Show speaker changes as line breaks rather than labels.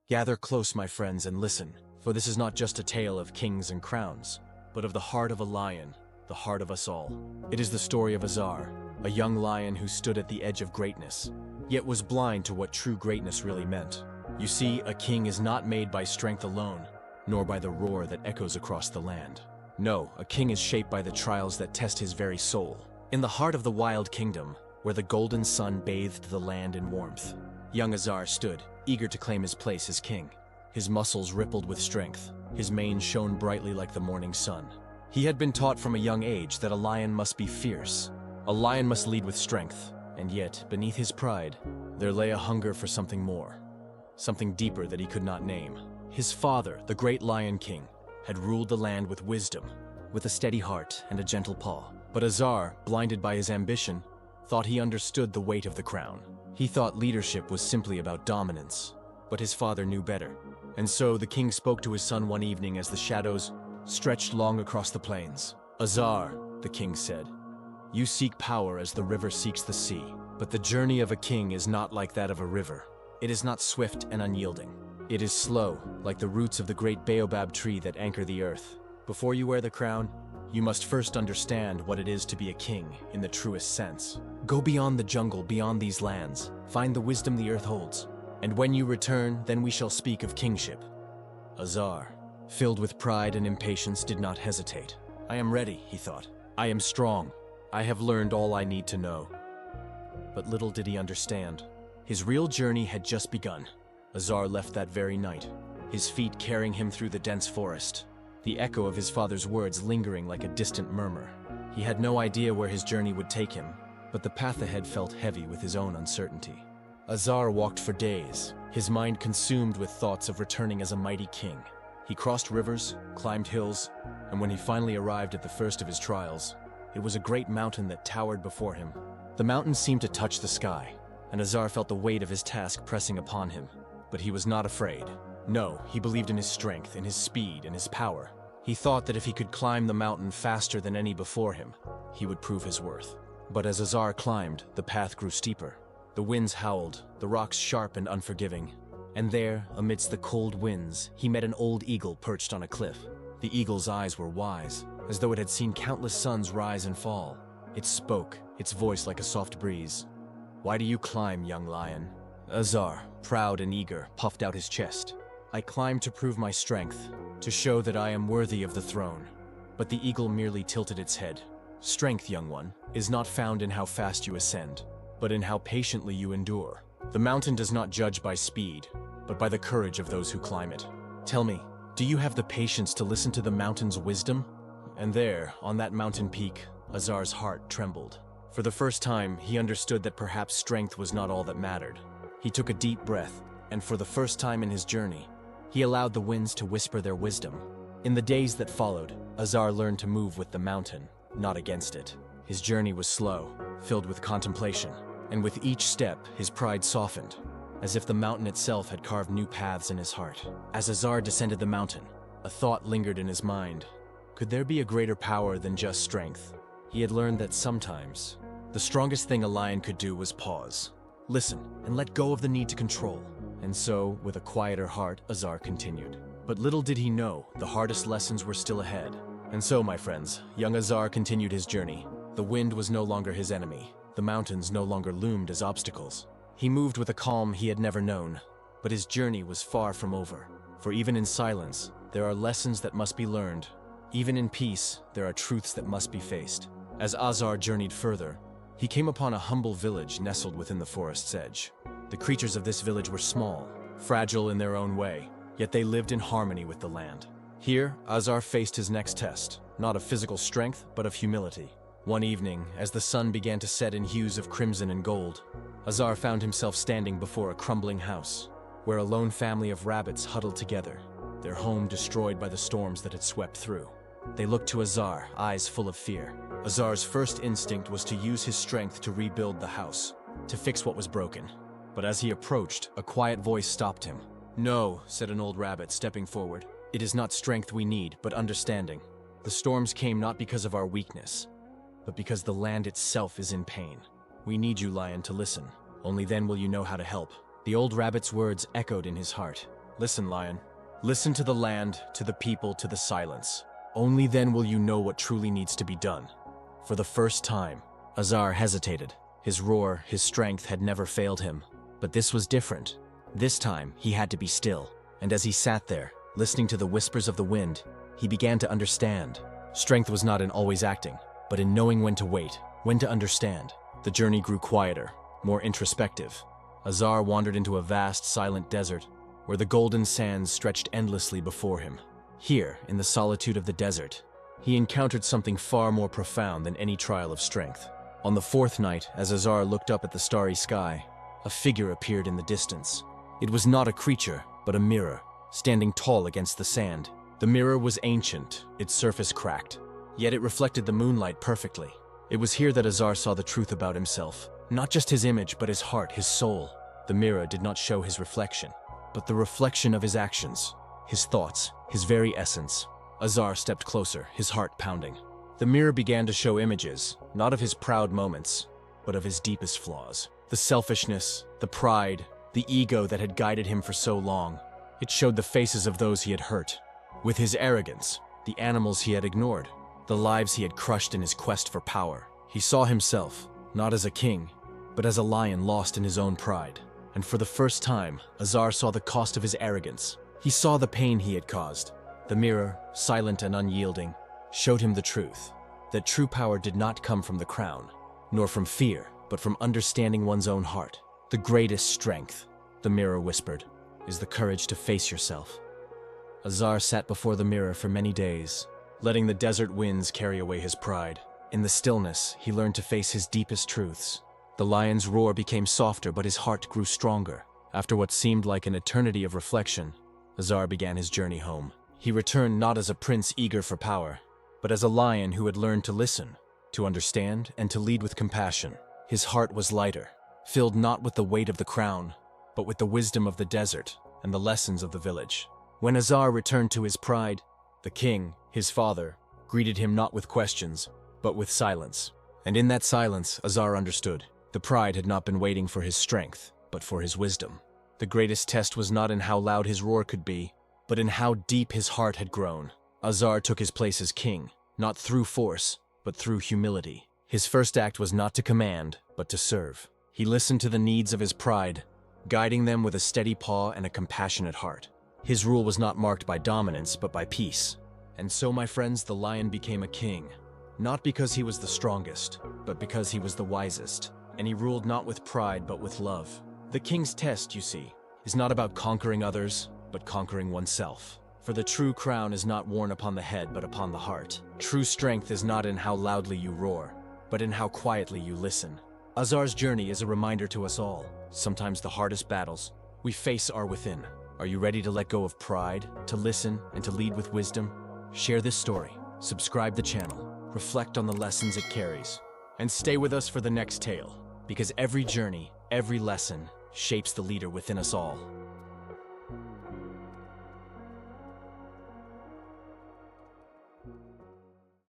Gather close, my friends, and listen, for this is not just a tale of kings and crowns, but of the heart of a lion, the heart of us all. It is the story of Azaar, a young lion who stood at the edge of greatness, yet was blind to what true greatness really meant. You see, a king is not made by strength alone, nor by the roar that echoes across the land. No, a king is shaped by the trials that test his very soul. In the heart of the wild kingdom, where the golden sun bathed the land in warmth, young Azaar stood, eager to claim his place as king. His muscles rippled with strength, his mane shone brightly like the morning sun. He had been taught from a young age that a lion must be fierce. A lion must lead with strength, and yet, beneath his pride, there lay a hunger for something more, something deeper that he could not name. His father, the great Lion King, had ruled the land with wisdom, with a steady heart and a gentle paw. But Azaar, blinded by his ambition, thought he understood the weight of the crown. He thought leadership was simply about dominance, but his father knew better. And so the king spoke to his son one evening as the shadows stretched long across the plains. "Azaar," the king said, "you seek power as the river seeks the sea, but the journey of a king is not like that of a river. It is not swift and unyielding. It is slow, like the roots of the great baobab tree that anchor the earth. Before you wear the crown, you must first understand what it is to be a king in the truest sense. Go beyond the jungle, beyond these lands, find the wisdom the earth holds. And when you return, then we shall speak of kingship." Azaar, filled with pride and impatience, did not hesitate. "I am ready," he thought. "I am strong. I have learned all I need to know." But little did he understand. His real journey had just begun. Azaar left that very night, his feet carrying him through the dense forest, the echo of his father's words lingering like a distant murmur. He had no idea where his journey would take him, but the path ahead felt heavy with his own uncertainty. Azaar walked for days, his mind consumed with thoughts of returning as a mighty king. He crossed rivers, climbed hills, and when he finally arrived at the first of his trials, it was a great mountain that towered before him. The mountain seemed to touch the sky, and Azaar felt the weight of his task pressing upon him. But he was not afraid. No, he believed in his strength, in his speed, and his power. He thought that if he could climb the mountain faster than any before him, he would prove his worth. But as Azaar climbed, the path grew steeper. The winds howled, the rocks sharp and unforgiving. And there, amidst the cold winds, he met an old eagle perched on a cliff. The eagle's eyes were wise, as though it had seen countless suns rise and fall. It spoke, its voice like a soft breeze. "Why do you climb, young lion?" Azaar, proud and eager, puffed out his chest. "I climb to prove my strength, to show that I am worthy of the throne." But the eagle merely tilted its head. "Strength, young one, is not found in how fast you ascend, but in how patiently you endure. The mountain does not judge by speed, but by the courage of those who climb it. Tell me, do you have the patience to listen to the mountain's wisdom?" And there, on that mountain peak, Azaar's heart trembled. For the first time, he understood that perhaps strength was not all that mattered. He took a deep breath, and for the first time in his journey, he allowed the winds to whisper their wisdom. In the days that followed, Azaar learned to move with the mountain, not against it. His journey was slow, filled with contemplation, and with each step, his pride softened, as if the mountain itself had carved new paths in his heart. As Azaar descended the mountain, a thought lingered in his mind. Could there be a greater power than just strength? He had learned that sometimes, the strongest thing a lion could do was pause, listen, and let go of the need to control. And so, with a quieter heart, Azaar continued. But little did he know, the hardest lessons were still ahead. And so, my friends, young Azaar continued his journey. The wind was no longer his enemy. The mountains no longer loomed as obstacles. He moved with a calm he had never known. But his journey was far from over. For even in silence, there are lessons that must be learned. Even in peace, there are truths that must be faced. As Azaar journeyed further, he came upon a humble village nestled within the forest's edge. The creatures of this village were small, fragile in their own way, yet they lived in harmony with the land. Here, Azaar faced his next test, not of physical strength, but of humility. One evening, as the sun began to set in hues of crimson and gold, Azaar found himself standing before a crumbling house, where a lone family of rabbits huddled together, their home destroyed by the storms that had swept through. They looked to Azaar, eyes full of fear. Azaar's first instinct was to use his strength to rebuild the house, to fix what was broken. But as he approached, a quiet voice stopped him. "No," said an old rabbit, stepping forward. "It is not strength we need, but understanding. The storms came not because of our weakness, but because the land itself is in pain. We need you, lion, to listen. Only then will you know how to help." The old rabbit's words echoed in his heart. Listen, lion. Listen to the land, to the people, to the silence. Only then will you know what truly needs to be done. For the first time, Azaar hesitated. His roar, his strength had never failed him. But this was different. This time, he had to be still. And as he sat there, listening to the whispers of the wind, he began to understand. Strength was not in always acting, but in knowing when to wait, when to understand. The journey grew quieter, more introspective. Azaar wandered into a vast, silent desert, where the golden sands stretched endlessly before him. Here, in the solitude of the desert, he encountered something far more profound than any trial of strength. On the fourth night, as Azaar looked up at the starry sky, a figure appeared in the distance. It was not a creature, but a mirror, standing tall against the sand. The mirror was ancient, its surface cracked, yet it reflected the moonlight perfectly. It was here that Azaar saw the truth about himself. Not just his image, but his heart, his soul. The mirror did not show his reflection, but the reflection of his actions, his thoughts, his very essence. Azaar stepped closer, his heart pounding. The mirror began to show images, not of his proud moments, but of his deepest flaws. The selfishness, the pride, the ego that had guided him for so long. It showed the faces of those he had hurt. With his arrogance, the animals he had ignored, the lives he had crushed in his quest for power. He saw himself, not as a king, but as a lion lost in his own pride. And for the first time, Azaar saw the cost of his arrogance. He saw the pain he had caused. The mirror, silent and unyielding, showed him the truth, that true power did not come from the crown, nor from fear, but from understanding one's own heart. The greatest strength, the mirror whispered, is the courage to face yourself. Azaar sat before the mirror for many days, letting the desert winds carry away his pride. In the stillness, he learned to face his deepest truths. The lion's roar became softer, but his heart grew stronger. After what seemed like an eternity of reflection, Azaar began his journey home. He returned not as a prince eager for power, but as a lion who had learned to listen, to understand, and to lead with compassion. His heart was lighter, filled not with the weight of the crown, but with the wisdom of the desert and the lessons of the village. When Azaar returned to his pride, the king, his father, greeted him not with questions, but with silence. And in that silence, Azaar understood. The pride had not been waiting for his strength, but for his wisdom. The greatest test was not in how loud his roar could be, but in how deep his heart had grown. Azaar took his place as king, not through force, but through humility. His first act was not to command, but to serve. He listened to the needs of his pride, guiding them with a steady paw and a compassionate heart. His rule was not marked by dominance, but by peace. And so, my friends, the lion became a king, not because he was the strongest, but because he was the wisest. And he ruled not with pride, but with love. The king's test, you see, is not about conquering others, but conquering oneself. For the true crown is not worn upon the head, but upon the heart. True strength is not in how loudly you roar, but in how quietly you listen. Azaar's journey is a reminder to us all. Sometimes the hardest battles we face are within. Are you ready to let go of pride, to listen, and to lead with wisdom? Share this story, subscribe the channel, reflect on the lessons it carries, and stay with us for the next tale, because every journey, every lesson, shapes the leader within us all.